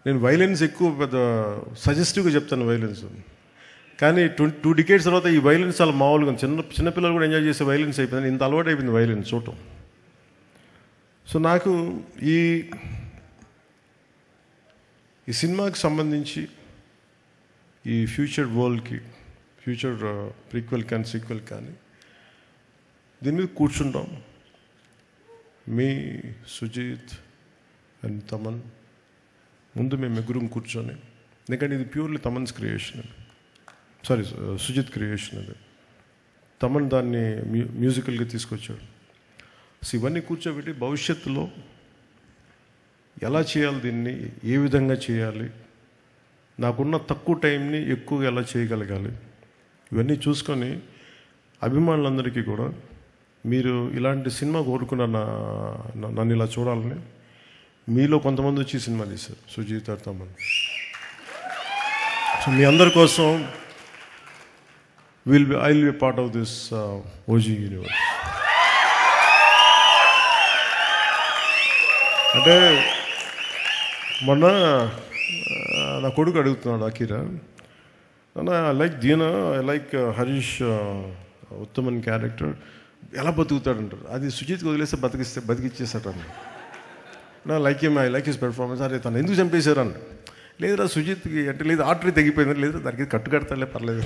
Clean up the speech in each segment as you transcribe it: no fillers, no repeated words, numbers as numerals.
నేను వైలెన్స్ ఎక్కువ పెద్ద సజెస్టివ్గా చెప్తాను వైలెన్స్. కానీ 2 డికేట్స్ తర్వాత ఈ వైలెన్స్ చాలా మామూలుగా చిన్నపిల్లలు కూడా ఎంజాయ్ చేసే వైలెన్స్ అయిపోయింది. ఇంత అలవాటు అయిపోయింది వైలెన్స్ చూడటం. సో నాకు ఈ సినిమాకి సంబంధించి ఈ ఫ్యూచర్ వరల్డ్కి, ఫ్యూచర్ ప్రీక్వెల్ కానీ సీక్వెల్ కానీ దీని మీద కూర్చుంటాం. మీ సుజిత్ అండ్ తమన్ ముందు మేము ముగ్గురం కూర్చొని, ఎందుకంటే ఇది purely Thaman's creation, sorry Sujeeth creation. అది తమన్ దాన్ని మ్యూజికల్గా తీసుకొచ్చాడు. సో ఇవన్నీ కూర్చోబెట్టి భవిష్యత్తులో ఎలా చేయాలి, దీన్ని ఏ విధంగా చేయాలి, నాకున్న తక్కువ టైంని ఎక్కువగా ఎలా చేయగలగాలి, ఇవన్నీ చూసుకొని అభిమానులందరికీ కూడా మీరు ఇలాంటి సినిమా కోరుకున్న నన్ను ఇలా చూడాలని మీలో కొంతమంది వచ్చి సినిమా తీశారు, సుజిత్ తమన్. సో మీ అందరి కోసం I will be part of this OG universe. అంటే మొన్న నా కొడుకు అడుగుతున్నాడు, అఖీరా, ఐ లైక్ దీనా, I like Harish Uttaman character, ఎలా బతుకుతాడంటారు. అది సుజిత్కి వదిలేస్తే బతికిచ్చేస్తాడు. నా like him, I like his performance. అరే తను ఎందుకు చంపేశారని. లేదురా సుజిత్కి అంటే లేదు ఆర్టరీ తగ్గిపోయింది, లేదు దానికి కట్టుకడతాలే పర్లేదు.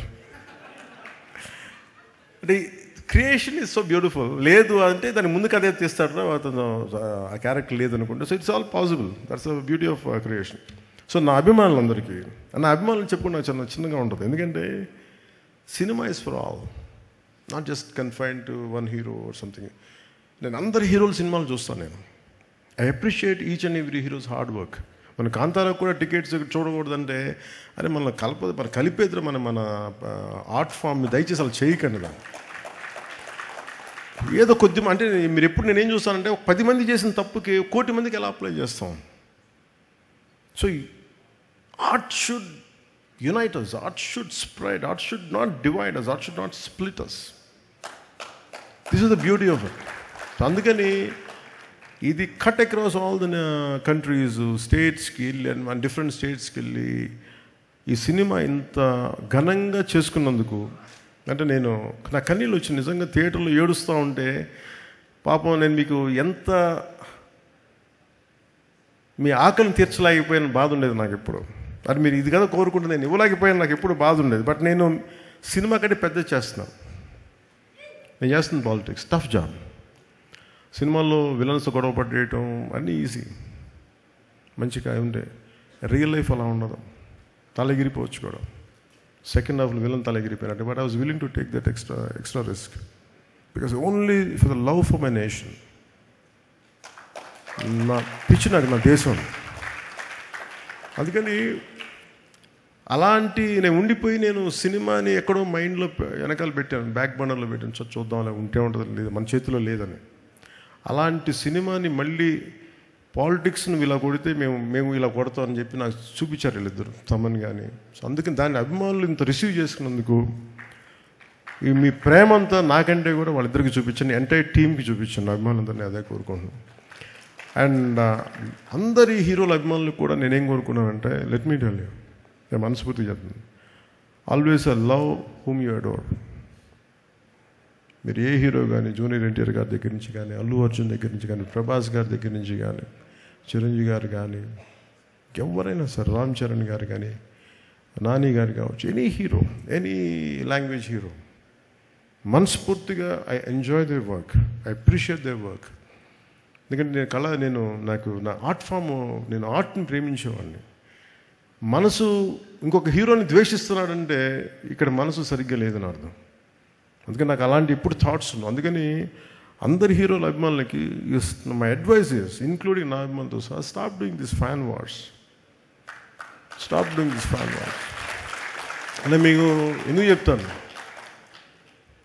అంటే క్రియేషన్ ఈజ్ సో బ్యూటిఫుల్. లేదు అంటే దాని ముందు కథ తీస్తాడు అతను, ఆ క్యారెక్టర్ లేదనుకుంటే. So it's all possible. That's the beauty of creation. So నా అభిమానులందరికీ, నా అభిమానులు చెప్పుకుని నాకు చిన్నగా ఉంటుంది. ఎందుకంటే cinema is for all, not just confine to one hero or something. నేను అందరి హీరోల సినిమాలు చూస్తాను. నేను I appreciate each and every heroes hard work. మన కాంతారాకు కూడా టికెట్స్ చూడకూడదంటే, అరే మన కలిపేద్దరు మన ఆర్ట్ ఫామ్ దయచేసి అలా చేయకండి. దాన్ని ఏదో కొద్ది అంటే మీరు ఎప్పుడు నేనేం చూస్తానంటే, 10 మంది చేసిన తప్పుకి 1 కోటి మందికి ఎలా అప్లై చేస్తాం. So art should unite us, art should spread, art should not divide us, art should not split us. This is the beauty of it. అందుకని ఇది cut across all the countries, స్టేట్స్కి వెళ్ళి అండ్ డిఫరెంట్ స్టేట్స్కి వెళ్ళి ఈ cinema ఇంత ఘనంగా చేసుకున్నందుకు, అంటే నేను నా కన్నీళ్ళు వచ్చి నిజంగా థియేటర్లో ఏడుస్తూ ఉంటే, పాపం నేను మీకు ఎంత మీ ఆకలిని తీర్చలేకపోయిన బాధ ఉండేది నాకు ఎప్పుడు. అది మీరు ఇది కదా కోరుకుంటే నేను ఇవ్వలేకపోయాను, నాకు ఎప్పుడు బాధ ఉండేది. బట్ నేను సినిమా కంటే పెద్ద చేస్తున్నాను. నేను చేస్తున్న పాలిటిక్స్, టఫ్ జాబ్. సినిమాల్లో విలన్స్ గొడవ పడేయటం అన్నీ ఈజీ, మంచిగా ఉండే. రియల్ లైఫ్ అలా ఉండదు, తలగిరిపోవచ్చు కూడా. సెకండ్ హాఫ్లో విలన్ తలగిరిపోయినట్టు. But I was willing to take that extra risk because only for the love for my nation. నా పిచ్చి నాకు నా దేశం. అందుకని అలాంటి నేను ఉండిపోయి నేను సినిమాని ఎక్కడో మైండ్లో వెనకాల పెట్టాను, బ్యాక్ బర్నర్లో పెట్టాను. చూద్దాం అలా ఉంటే ఉంటుంది, లేదు మన చేతిలో లేదని. అలాంటి సినిమాని మళ్ళీ పాలిటిక్స్ను ఇలా కొడితే మేము ఇలా కొడతామని చెప్పి నాకు చూపించారు వీళ్ళిద్దరు, తమన్ కానీ. సో అందుకని దాన్ని అభిమానులు ఇంత రిసీవ్ చేసుకున్నందుకు ఈ మీ ప్రేమ అంతా నాకంటే కూడా వాళ్ళిద్దరికి చూపించాను, ఎంటైర్ టీమ్కి చూపించాను. అభిమానులందరినీ అదే కోరుకుంటున్నాను. అండ్ అందరి హీరోల అభిమానులకు కూడా నేనేం కోరుకున్నానంటే, లెట్ మీ టెల్ యూ, నేను మనస్ఫూర్తిగా చెప్తాను, always love whom you adore. మీరు ఏ హీరో కానీ, జూనియర్ ఎన్టీఆర్ గారి దగ్గర నుంచి కానీ, అల్లు అర్జున్ దగ్గర నుంచి కానీ, ప్రభాస్ గారి దగ్గర నుంచి కానీ, చిరంజీవి గారు కానీ, ఎవరైనా సార్, రామ్ చరణ్ గారు కానీ, నాని గారు కావచ్చు, any hero, any language hero, మనస్ఫూర్తిగా I enjoy their work, I appreciate their work. ఎందుకంటే నాకు నా ఆర్ట్ ఫామ్, నేను ఆర్ట్ని ప్రేమించేవాడిని. మనసు ఇంకొక హీరోని ద్వేషిస్తున్నాడంటే ఇక్కడ మనసు సరిగ్గా లేదని అర్థం. అందుకని నాకు అలాంటి ఇప్పుడు థాట్స్ ఉన్నాయి. అందుకని అందరి హీరోల అభిమానులకి మై అడ్వైస్ ఇస్, ఇంక్లూడింగ్ నా అభిమానులతో సహా, stop doing this fan wars. Stop doing this fan wars అంటే మీకు ఎందుకు చెప్తాను,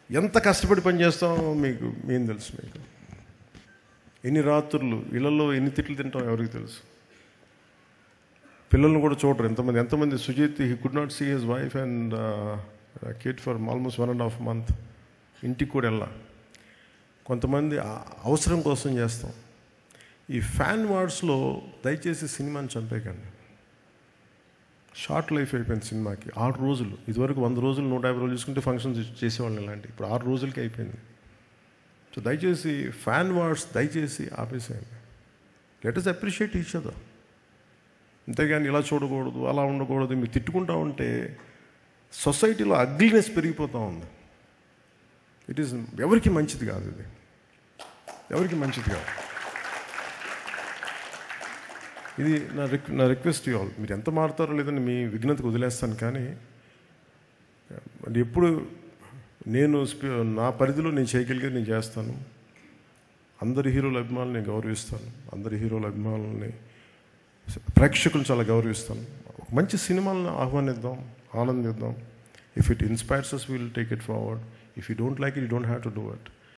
ఎంత కష్టపడి పనిచేస్తామో మీకు ఏం తెలుసు. మీకు ఎన్ని రాత్రులు ఇళ్లలో ఎన్ని తిట్లు తింటాం ఎవరికి తెలుసు. పిల్లలను కూడా చూడరు ఎంతమంది. Sujeeth, he could not see his wife and kid for almost 1.5 months. ఇంటికి కూడా వెళ్ళా. కొంతమంది అవసరం కోసం చేస్తాం. ఈ ఫ్యాన్ వార్స్లో దయచేసి సినిమాని చంపేయకండి. షార్ట్ లైఫ్ అయిపోయింది సినిమాకి. 6 రోజులు. ఇదివరకు 100 రోజులు 150 రోజులు చూసుకుంటే ఫంక్షన్స్ చేసేవాళ్ళని ఇలాంటి. ఇప్పుడు 6 రోజులకి అయిపోయింది. సో దయచేసి ఫ్యాన్ వార్స్ దయచేసి ఆపేసేయండి. Let us appreciate each other. అంతేగాని ఇలా చూడకూడదు, అలా ఉండకూడదు, మీరు తిట్టుకుంటా ఉంటే సొసైటీలో అగ్లీనెస్ పెరిగిపోతూ ఉంది. ఇట్ ఈస్ ఎవరికి మంచిది కాదు, ఇది ఎవరికి మంచిది కాదు. ఇది నా రిక్వెస్ట్ యూ ఆల్. మీరు ఎంత మారుతారో లేదని మీ విఘ్నతకు వదిలేస్తాను, కానీ ఎప్పుడు నేను నా పరిధిలో నేను చేయగలిగేది నేను చేస్తాను. అందరి హీరోల అభిమానులు నేను గౌరవిస్తాను. అందరి హీరోల అభిమానులని, ప్రేక్షకులను చాలా గౌరవిస్తాను. మంచి సినిమాలను ఆహ్వానిద్దాం, ఆనందిద్దాం. If it inspires us, we will take it forward. If you don't like it, you don't have to do it.